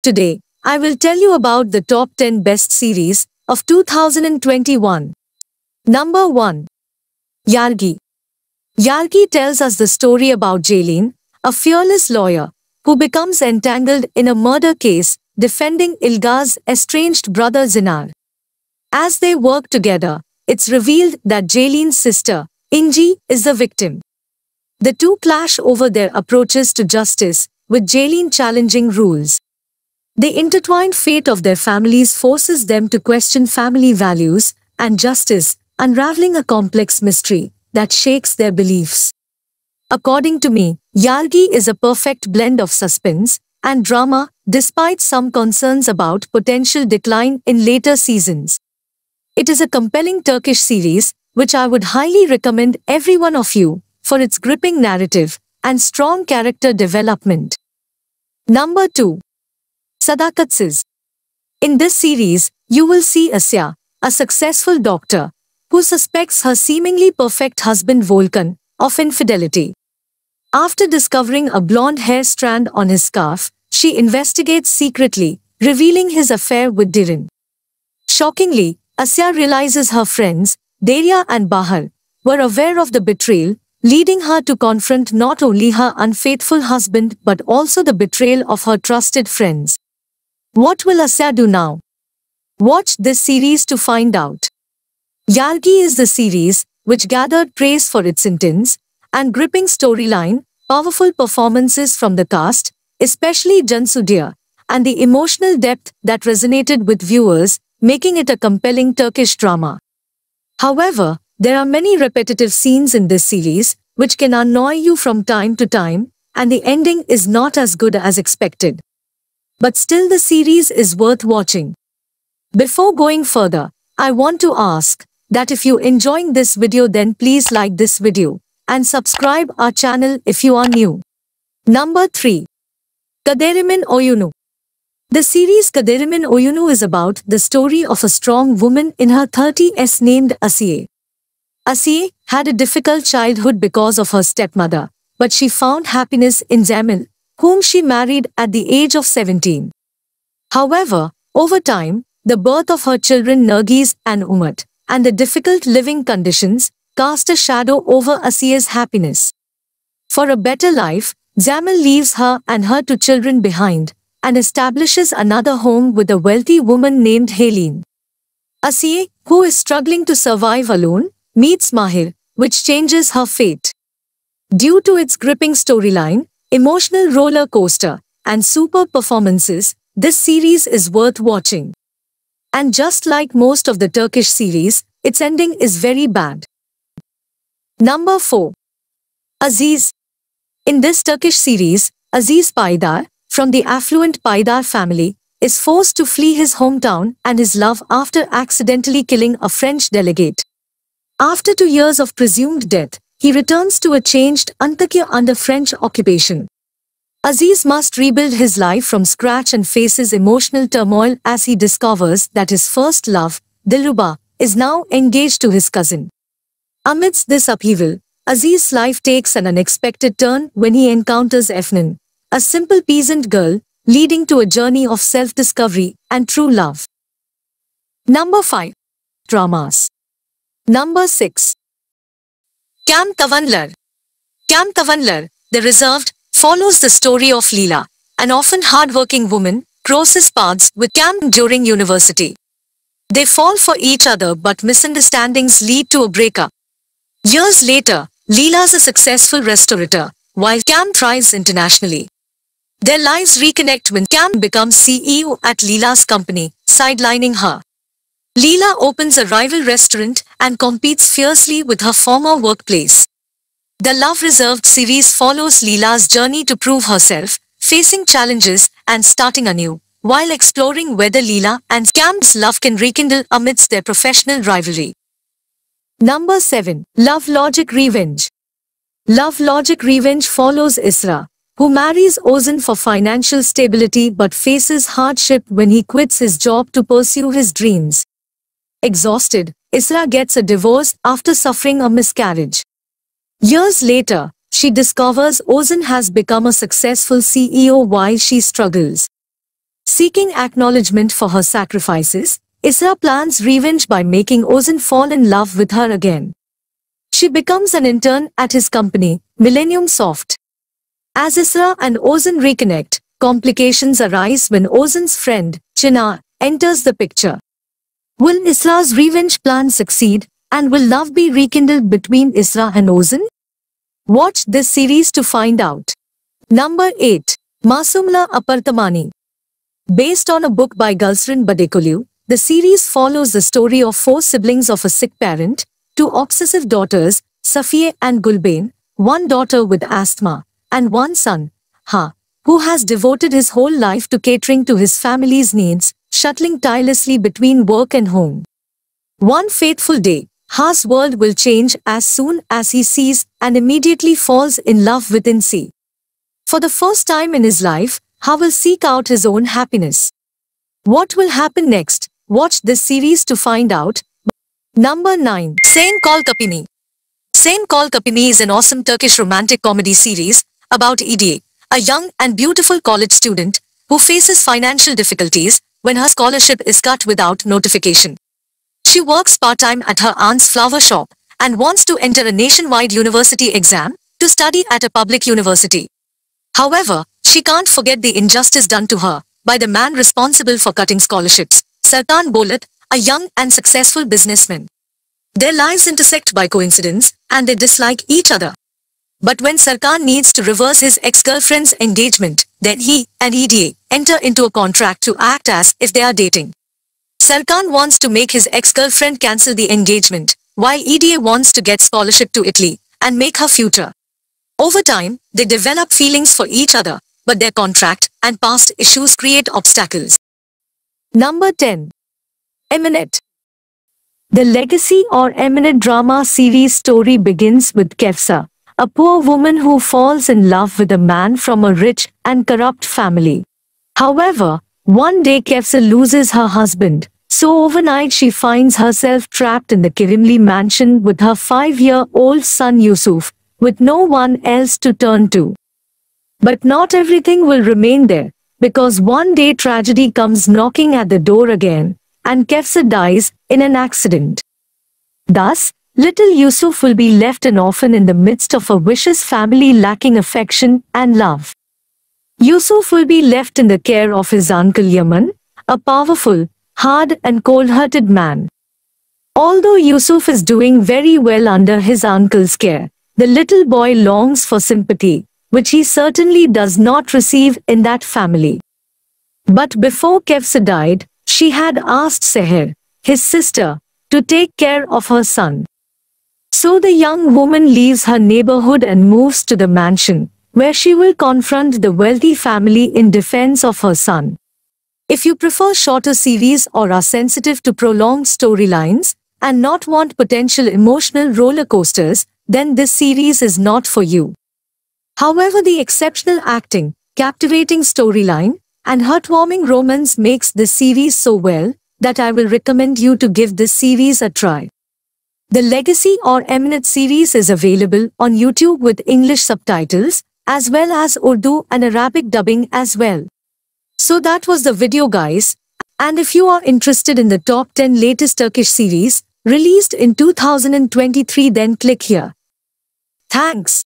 Today, I will tell you about the top 10 best series of 2021. Number 1. Yargi. Yargi tells us the story about Jaylene, a fearless lawyer who becomes entangled in a murder case defending Ilgaz's estranged brother Zinar. As they work together, it's revealed that Jaylene's sister, Inji, is the victim. The two clash over their approaches to justice, with Jaylene challenging rules. The intertwined fate of their families forces them to question family values and justice, unraveling a complex mystery that shakes their beliefs. According to me, Yargi is a perfect blend of suspense and drama, despite some concerns about potential decline in later seasons. It is a compelling Turkish series, which I would highly recommend every one of you for its gripping narrative and strong character development. Number 2. Sadakatsiz. In this series, you will see Asya, a successful doctor, who suspects her seemingly perfect husband Volkan of infidelity. After discovering a blonde hair strand on his scarf, she investigates secretly, revealing his affair with Diren. Shockingly, Asya realizes her friends, Derya and Bahar, were aware of the betrayal, leading her to confront not only her unfaithful husband but also the betrayal of her trusted friends. What will Asya do now? Watch this series to find out. Yargi is the series which gathered praise for its intense and gripping storyline, powerful performances from the cast, especially Cansu Dere, and the emotional depth that resonated with viewers, making it a compelling Turkish drama. However, there are many repetitive scenes in this series which can annoy you from time to time, and the ending is not as good as expected. But still, the series is worth watching. Before going further, I want to ask that if you're enjoying this video, then please like this video and subscribe our channel if you are new. Number 3. Kaderimin Oyunu. The series Kaderimin Oyunu is about the story of a strong woman in her 30s named Asiye. Asiye had a difficult childhood because of her stepmother, but she found happiness in Jamil, whom she married at the age of 17. However, over time, the birth of her children Nergis and Umut, and the difficult living conditions, cast a shadow over Asiye's happiness. For a better life, Jamil leaves her and her two children behind, and establishes another home with a wealthy woman named Helene. Asiye, who is struggling to survive alone, meets Mahir, which changes her fate. Due to its gripping storyline, emotional roller coaster, and superb performances, this series is worth watching. And just like most of the Turkish series, its ending is very bad. Number 4. Aziz. In this Turkish series, Aziz Paydar, from the affluent Paydar family, is forced to flee his hometown and his love after accidentally killing a French delegate. After 2 years of presumed death, he returns to a changed Antakya under French occupation. Aziz must rebuild his life from scratch and faces emotional turmoil as he discovers that his first love, Dilruba, is now engaged to his cousin. Amidst this upheaval, Aziz's life takes an unexpected turn when he encounters Efnan, a simple peasant girl, leading to a journey of self-discovery and true love. Number 5. Dramas. Number 6. Kam Tavanlar. Kam Tavanlar, the reserved, follows the story of Leela, an often hard-working woman, crosses paths with Kam during university. They fall for each other, but misunderstandings lead to a breakup. Years later, Leela's a successful restaurateur, while Kam thrives internationally. Their lives reconnect when Kam becomes CEO at Leela's company, sidelining her. Leela opens a rival restaurant and competes fiercely with her former workplace. The Love Reserved series follows Leela's journey to prove herself, facing challenges and starting anew, while exploring whether Leela and Kam's love can rekindle amidst their professional rivalry. Number 7. Love Logic Revenge. Love Logic Revenge follows Isra, who marries Ozan for financial stability but faces hardship when he quits his job to pursue his dreams. Exhausted, Isra gets a divorce after suffering a miscarriage. Years later, she discovers Ozan has become a successful CEO while she struggles. Seeking acknowledgement for her sacrifices, Isra plans revenge by making Ozan fall in love with her again. She becomes an intern at his company, Millennium Soft. As Isra and Ozan reconnect, complications arise when Ozan's friend, Chinar, enters the picture. Will Isra's revenge plan succeed, and will love be rekindled between Isra and Ozan? Watch this series to find out. Number 8. Masumla Apartamani. Based on a book by Gulsrin Badekolu, the series follows the story of 4 siblings of a sick parent, 2 obsessive daughters, Safiye and Gulbain, 1 daughter with asthma, and 1 son, Ha, who has devoted his whole life to catering to his family's needs, shuttling tirelessly between work and home. One fateful day, Ha's world will change as soon as he sees and immediately falls in love with Insi. For the first time in his life, Ha will seek out his own happiness. What will happen next? Watch this series to find out. Number 9. Sen Kol Kapini. Sen Kol Kapini is an awesome Turkish romantic comedy series about Ida, a young and beautiful college student who faces financial difficulties when her scholarship is cut without notification. She works part-time at her aunt's flower shop and wants to enter a nationwide university exam to study at a public university. However, she can't forget the injustice done to her by the man responsible for cutting scholarships, Serkan Bolat, a young and successful businessman. Their lives intersect by coincidence and they dislike each other. But when Serkan needs to reverse his ex-girlfriend's engagement, then he and Ida enter into a contract to act as if they are dating. Serkan wants to make his ex-girlfriend cancel the engagement, while Ida wants to get scholarship to Italy and make her future. Over time, they develop feelings for each other, but their contract and past issues create obstacles. Number 10. Emanet. The legacy or Emanet drama series story begins with Kefsa, a poor woman who falls in love with a man from a rich and corrupt family. However, one day Kefsa loses her husband, so overnight she finds herself trapped in the Kirimli mansion with her 5-year-old son Yusuf, with no one else to turn to. But not everything will remain there, because one day tragedy comes knocking at the door again, and Kefsa dies in an accident. Thus, little Yusuf will be left an orphan in the midst of a vicious family lacking affection and love. Yusuf will be left in the care of his uncle Yaman, a powerful, hard and cold-hearted man. Although Yusuf is doing very well under his uncle's care, the little boy longs for sympathy, which he certainly does not receive in that family. But before Kefsa died, she had asked Seher, his sister, to take care of her son. So the young woman leaves her neighborhood and moves to the mansion, where she will confront the wealthy family in defense of her son. If you prefer shorter series or are sensitive to prolonged storylines and not want potential emotional roller coasters, then this series is not for you. However, the exceptional acting, captivating storyline, and heartwarming romance makes this series so well that I will recommend you to give this series a try. The Legacy or Emanet series is available on YouTube with English subtitles, as well as Urdu and Arabic dubbing as well. So that was the video guys, and if you are interested in the top 10 latest Turkish series, released in 2023, then click here. Thanks.